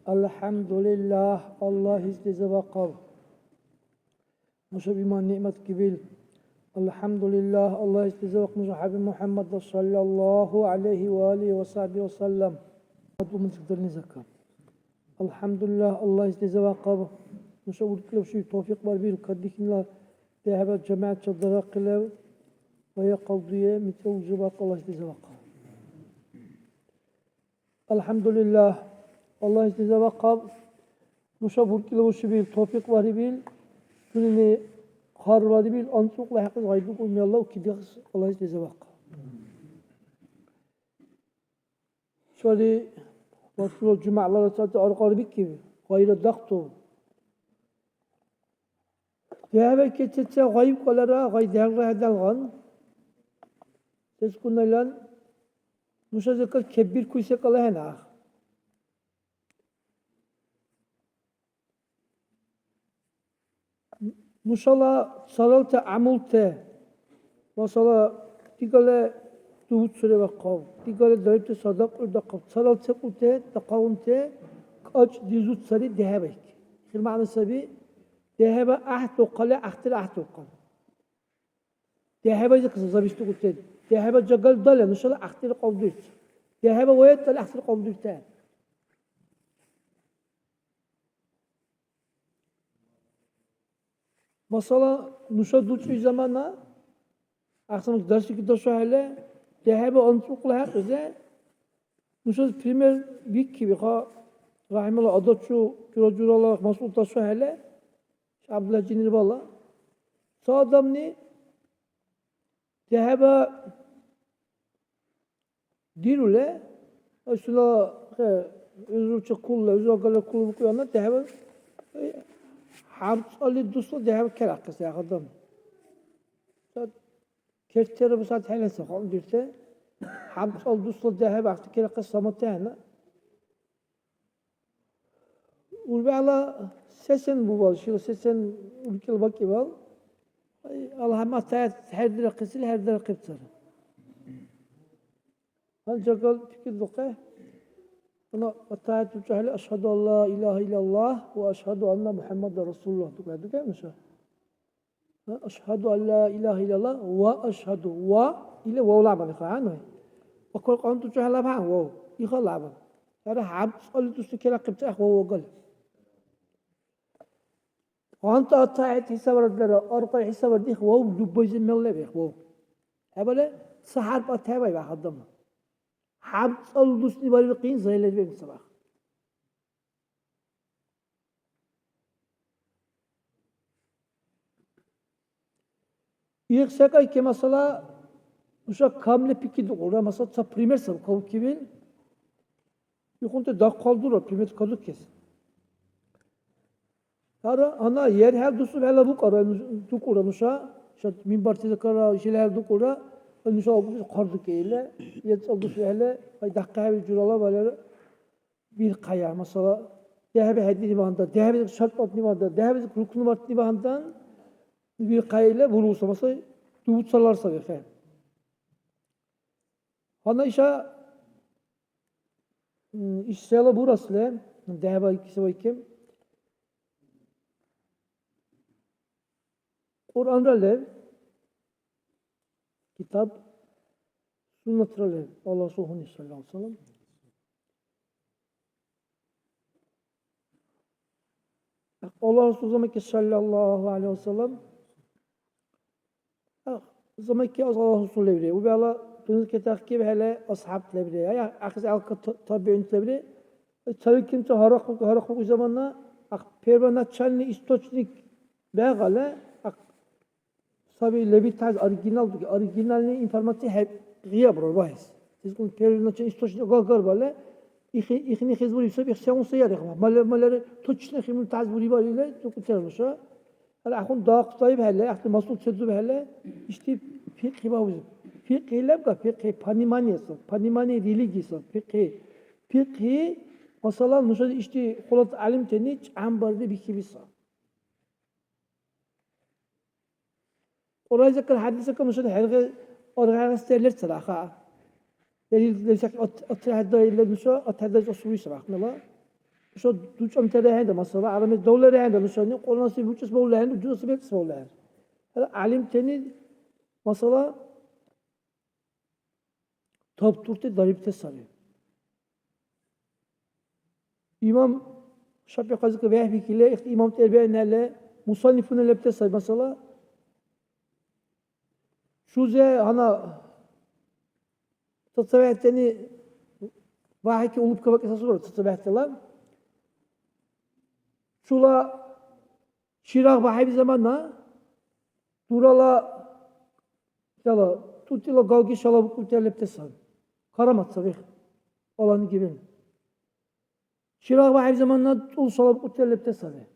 Elhamdülillah, Allah istize ve kav. Muşab iman nimet gibil. Elhamdülillah, Allah istize ve kmışa Habib Muhammed sallallahu aleyhi ve aleyhi ve sahbihi ve sellem. Adımın çıktırını zakka. Elhamdülillah, Allah istize ve kav. Muşab urkile şu tevfik var bir kaddikinla dehebe cemaat çadıra kılev ve yakavdiye mitevzu bak Allah istize ve kav. Elhamdülillah, Allah istize ve kav. Muşab urkile şu bir tevfik var bir gününü kar var bir ansukla hakkı gaybu koymayallah ki diyaz Allah istize ve kav. Şöyle Başka cumalara sadece arqaribik gibi gayrı daqtu. Dehebe keçetse gayb kalara gay dehre hedalgan. Siz kunaylan muşazakal kebbir kuyse kala hena. Muşala salalte amulte masala tigale tuhut süre ve kav. Tigale daripte sadak urda kav. Salalte kute taqavunte kaç dizut sari dehebek. Şil manası bi dehebe ahtu qala ahtil ahtu qala. Dehebe kısa zabişti kute. Dehebe jagal dal nuşala ahtil qavdut. Dehebe vayet dal ahtil qavdut. Masala nuşa duçu zamana akşam dersi ki doşu hele dehebe ansukla hakıze nuşa primer bik gibi ha rahimullah adatçu kiracuralar masul taşu hele Abdullah Cinir valla sağdam ni dehebe dirule aslında özürçe kulla özürgale kullu kuyana dehebe Habs Ali dostu dehebe kerakısı ya adam. Kertere bu saat helese kal dirse. Habs Ali dostu dehebe akti kerakısı samatena. Urbala sesen bu var. Şöyle sesen ülkel bakı var. Allah'ım atayet her dere kısil her dere kıpsar. Ancak fikir dokay. Ana atayet uçahli eşhedü en la ilahe illallah ve eşhedü enne Muhammeden Resulullah. Dukaydı değil mi şu? Eşhedü en la ilahe illallah ve eşhedü ve ile ve ulama nikahane. Ve kol kan tuçahli labhan ve ikha labhan. Yani habs alı tustu kela kıptah ve gal. Anta atayet hisabaradları arka hisabar dik ve dubbajin melle bek ve. Hebele saharp atayet ve haddama. Habs alı tustu bariqin zaylet bek sabah. İlk sekay ki mesela uşak kamle piki dokura mesela sa primer sab kav kibil yukunte dak kaldura primer kaduk kes. Ara ana yer her dusu vela bu kara dokura nuşa şat minbartı kara şeyler dokura nuşa bu karduk eyle yet dusu hele ay dakika bir curala böyle bir kaya mesela dehebe hedini banda dehebe şart patni banda dehebe rukunu batni bandan bir kayayla vurulsa mesela tuvut salarsa vefe. Hana işa işsela burası le deheba ikisi var kim? Kur'an ralev kitap sünnet ralev Allah sallallahu aleyhi ve sellem. Allah Resulü sallallahu aleyhi ve sellem zaman ki Allah Resulü lebre. Bu bela tünüz ketak gibi hele ashab lebre. Ya akız alka tabi'in lebre. Çarıkin te harakuk zamanla pervana çalni istoçnik begale sabi lebi taz orijinalni informasi hep gıya bro bahis. Siz kun pervana çalni istoçnik gar böyle İhni hizbur yusuf ihsan sayar ya. Malları tuçne himin taz buri var ile çok uçarmışa. Hala akun dağ sayıp hele, aklı masul çözüp hele, işte fiqh bağlı. Fiqh ile bak fiqh panimanyası, panimanya religiyası, fiqh mesela nuşad işte kolat alim teni ambarda bir kibisa. Oraya zakar hadise kan nuşad herge oraya sterler sıraha. Delil desek atahda ile nuşa atahda usulü sıraha. Şu duçam terehende mesela aramet doları hende mesela konası buçus bolla hende ucuz bir bolla hende. Hala alim teni mesela top turte daripte sarıyor. İmam Şafi kazıkı vehbikile işte İmam Terbiye'nerle musannifine lepte sarıyor mesela. Şuze hana tasavvuhteni vahiki olup kabak esası var tasavvuhtalar. Şula şirah vahiy bir zamanla durala yala tutila galgi şalabı kuterlepte sarıyor. Karamat sarıyor. Olan gibi. Şirah vahiy bir zamanla tul şalabı kuterlepte sarıyor.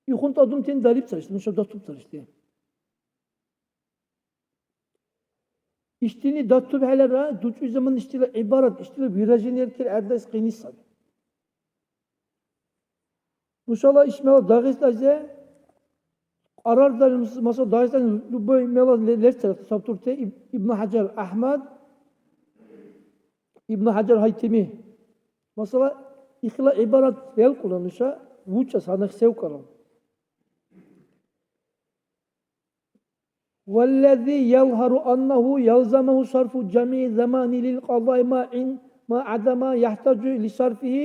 Yuhun adım teni darip sarıştı. Nuşa datıp sarıştı. İştini datıp helera duçu zaman iştile ibaret iştile virajın erker erdes kıynis sarıyor. Nuşala işmela dağıslaze arar da mesela dağıslaze lübbe mela lerser sabturte İbn Hacer Ahmad İbn Hacer Haytemi mesela ihla ibaret vel kullanışa vuça sanak sev kalan. وَالَّذِي يَظْهَرُ أَنَّهُ يَلْزَمَهُ صَرْفُ جَمِيعِ زَمَانِ لِلْقَضَاءِ مَا عَدَمَ يَحْتَاجُ لِصَرْفِهِ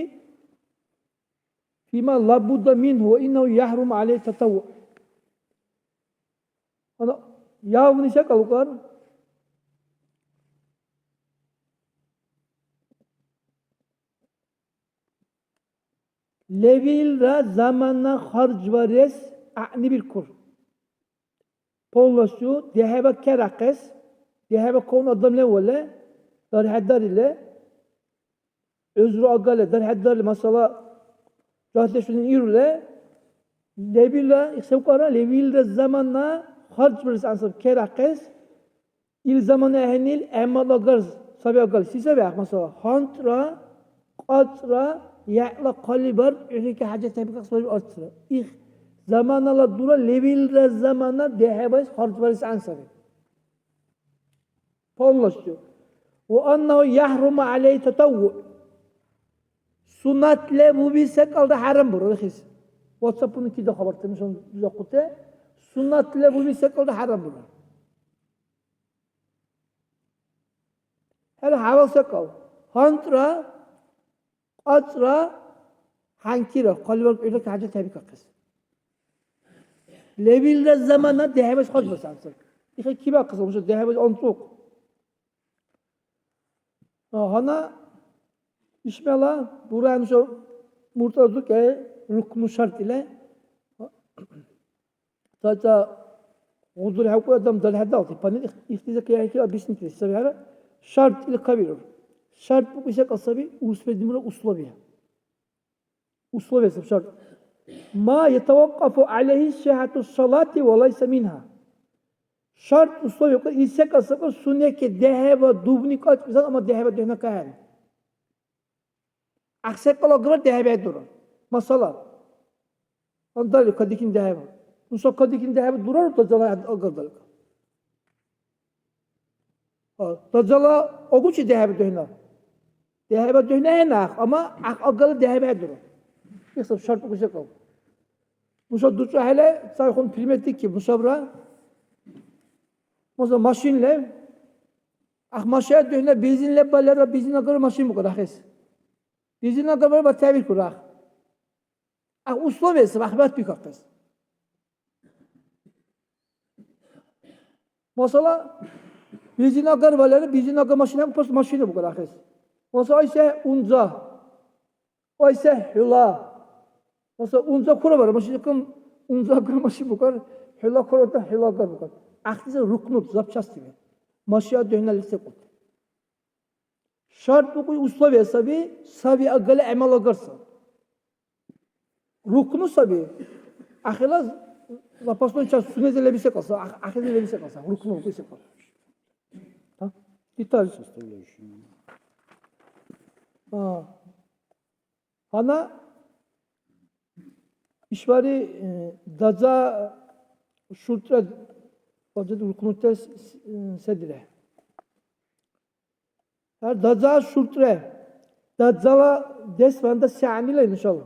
فِيمَا لَا بُدَّ مِنْهُ وَإِنَّهُ يَحْرُمُ عَلَيْهِ التَّطَوُّعُ. Yavun ise kalıklar Levilra zamanla harc vares a'ni bir kur. Pollosu dehebe kerakes dehebe kon adam ne vole dar haddar ile özrü agale dar haddar ile masala rahleşinin irle Levilra sevkara levilra zamanla harc vares ansab kerakes il zamanı ehnil emmal agar sabi agar sise be masala hantra qatra ya'la qalibar ülke hacet tabi kasbar artsın. İh zamanla dura levilde zamana dehebes harcvarız ansabi. Pollaşıyor. Ve annahu yahrumu aleyhi tatavvu. Sunnatle bu bir kaldı haram buru. WhatsApp'ın ki de haber demiş onu düze kute. Sunnatle bu bir kaldı haram buru. Hele hava sakal. Hantra Atra hankira kalbur ülke hacet tabi kakız. Levilde zamana dehebes harcvarız ansab. İşte kibar kız olmuş dehebes ontuk. Hana İşmela buranın şu murtazuk ruknu şart ile tata hudur hakkı adam dalhada altı panel ihtiza kıyaki bisin ki sabihara şart ile kabir. Şart bu işe kasabi usfedimre uslabiya. Uslabiya şart. Ma yetavakkafu aleyhi şehatu salati ve laysa minha. Şart uslabiya ise kasabi sünneke dehebe dubni kaç misal ama dehebe dehne kahan. Aksek kalau gelar dehebe durur. Masalah. Antara kadikin dehebe. Nusa kadikin dehebe durar tacala agadal. Tacala oguçi dehebe dehne. Dehebe dehne enak ama agal dehebe durur. İşte şart bu şey kal. Nusa duça hele sayhun primetik ki musabra. Musa maşinle maşaya dehne benzinle balera benzin agar maşin bu kadar hes. Bizimle kadar bir tebrik kurar. Uslu versin, ahmet bir kakız. Mesela bizimle kadar varları, bizimle kadar maşine bu kadar kız. Mesela ise unza, o ise hüla. Mesela unza kura var, unza kura maşine bu kadar, hüla kura da hüla kadar bu kadar. Ahtise ruknut, zapças gibi. Maşıya dönelerse kut. Şart bu koyu usla ve sabi agale emel agarsa. Ruknu sabi. Ahila lapaston çar sünnet elbise kalsa, ahil elbise kalsa. Ruknu elbise kalsa. Ha? İtal. Hana işvari daza şurtra vacıdı ruknu tes sedire. Her daza şurtre Dazzala desmanda sa'nile inşallah.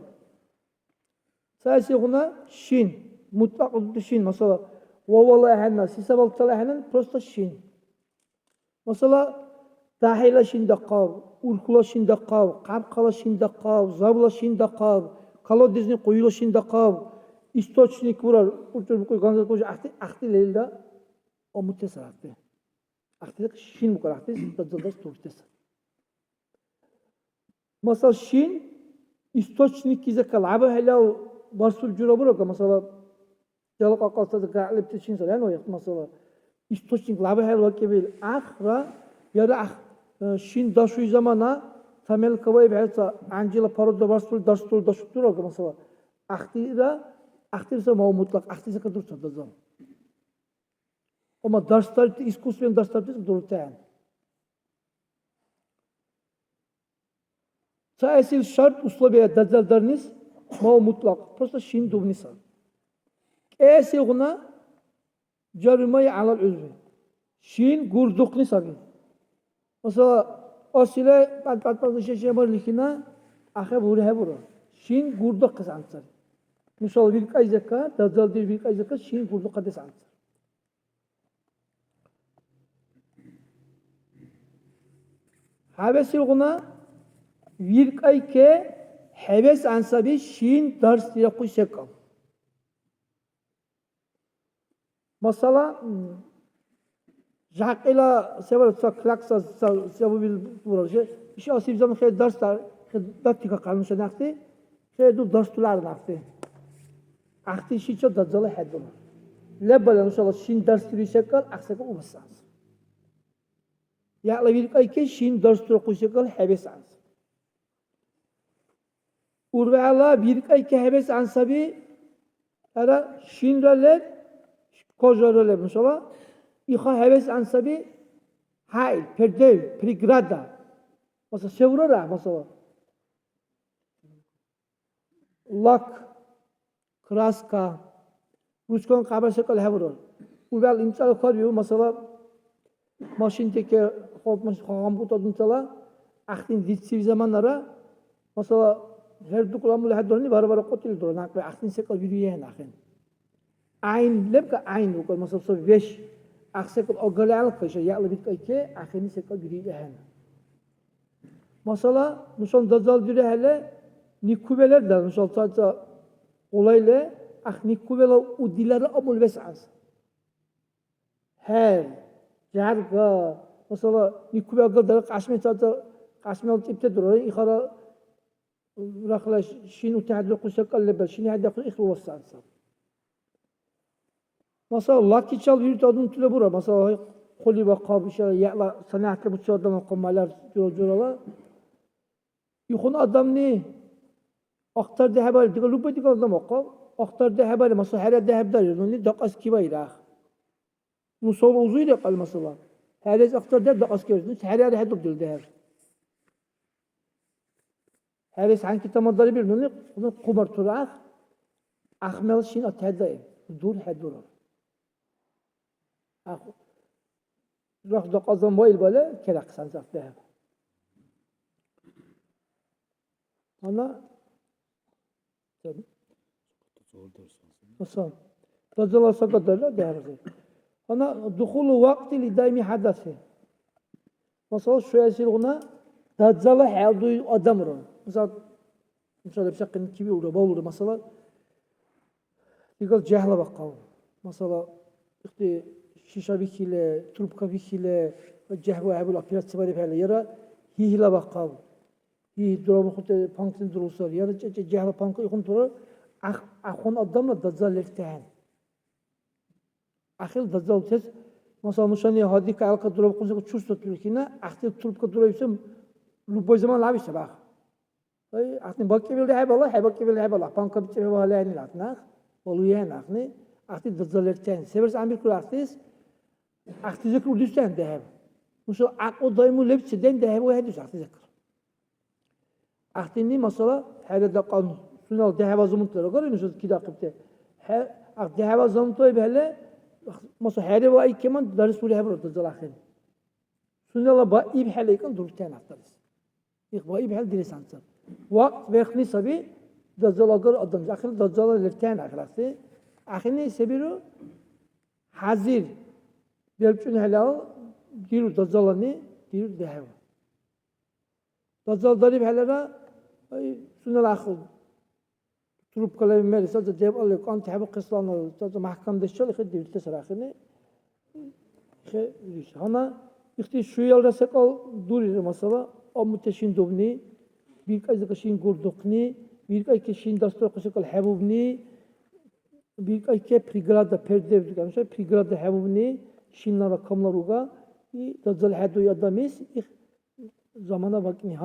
Sayısı buna şin. Mutlak olduğu şin. Mesela vavalı ehenna. Sisa balıktalı ehenin prosta şin. Mesela dahila şinde qav. Urkula şinde qav. Kapkala şinde qav. Zabla şinde qav. Kalodizni koyula şinde qav. İstoçnik vurar. Urtur koy ganzat koy. Ahti leyilde o muttesar ahti. Ahti de şin bu kadar ahti. Dazzalda turtesar. Mesela şin İstoçnik kize kalaba helal barsul cura mesela jalak akalsa da galip teşin soran o mesela İstoçnik laba helal kebil akhra ya da şin daşuy zamana tamel kavay belsa Angela Paroda barsul daştul daştur mesela ahtira ma mutlak ahtira kadar da zaman ama dersler iskusven dersler dururken Sayısı şart uslubiye dazzaldarınız ma mutlak. Prosta şin dubnisa. Esi guna jarımayı alal özü. Şin gurdukni sagi. Mesela asile pat şey var likina ahe buru. Şin gurduk kısansar. Misal bir kayzaka dazzal bir kayzaka şin gurduk kısansar. Havesi guna Virkay ke heves ansabi şiin ders diye kuşakal. Mesela Jacquela sever klaksa sebebil proje. İşte asıl zaman şey dersler dakika kalmış nakti. Şey du dersler nakti. Akti şi çok dacılı hedun. Lebala inşallah şiin ders diye kuşakal aksaka ubasans. Ya la virkay ke şiin ders diye kuşakal heves ans. Urveala bir ay ki heves ansabi ara şinraler kozaralar mesela iha heves ansabi hayl perdev prigrada mesela sevrara mesela lak kraska ruskon kabar sekal hevron urveal imsal korbiyo mesela maşinteki hop butadın tala aktin ditsi zamanlara mesela her dukulamul hadroni bara qotil duro nak akhin sekal yürüyen akhin ayn lebka ayn bu mesela so veş aksekal ogalal kaşa ya'lı bit ki akhin sekal yürüyen mesela muson dazal dire hele nikubeler da musol tata olayla nikubela udiları amul vesas her jarga mesela nikubela da kaşme tata kaşme tipte duro ihara رخلا شين وتعدل قصة قلبه شين هذا قصة إخوة السانسا مثلا لاكي çal yürüt adın tüle bura mesela koli vakab işe ya'la sanatla bu çağda komalar jurala yukun adam ne aktar da haber diga lupa diga adam akab aktar da haber mesela her da haber yani dakas kibayla musol uzuyla kal mesela her aktar da dakas kibayla her hadur dilde her Heves hangi tamadları bir nuni onu kubarturak ahmel şin atadayım dur hedur. Rah da kazan boyul böyle kerak sanacak değer. Ana nasıl? Tazala sakatlarla değer. Ana dukhulu vakti li daimi hadası. Mesela şu esil ona tazala haldu adamır. Mesela bir şakın kibi olur mesela يقول جهل بقى مثلا اختي شيشة بيكيلة تربكة بيكيلة الجهوة عبوا الأكلات سباري بحالة يرى هي لا بقى هي درام خد بانكين دروسال يرى جهل بانك يكون ترى أخون أدمنا دزال لفتحان أخير دزال تس مثلا مشان يهادي كعلقة درام قنصة تشوش تطلقينا أختي تربكة درام يسم لبوي زمان لعبي شباب أختي باكي بيل ده الله باكي بيل ده الله بانك بتشوفه ولا يعني لاتنا oluyor nakni akti dazalırken severs amir kul aktis akti zekru düşten dehem muso o daymu lepçiden dehem o hedüs akti zekru akti ni mesela her dakan sunal dehem azumutları görüyorsunuz ki dakipte akti dehem azumutları böyle mesela her o ay keman ders bulu hebro dazalakin sunala ba ib haleyken dururken aktarız İhvayı bir hal dili sansa. Vakt vekni sabi dazzalagar adam. Akhir dazzala lerten akhirası. Akhirine sebiru hazir. Belçün helal diru dazzalani diru dehev. Dazzal darib helala sunal akhir. Turup kalabilmeli. Sadece cevap alıyor. Kan tehabu kıslanıyor. Sadece mahkamda şöyle diyor. Tesir akhirine. Hana işte şu yılda sakal duruyor mesela. O müteşin dovni. Bir kez kişinin gurdukni. Bir kez kişinin dastır kısıkal habubni. Bir kez prigrada perde diyor. Mesela prigrada habubni. Şinlara kamlaruga. Dazzal hadu yadamis. Zamana bakni.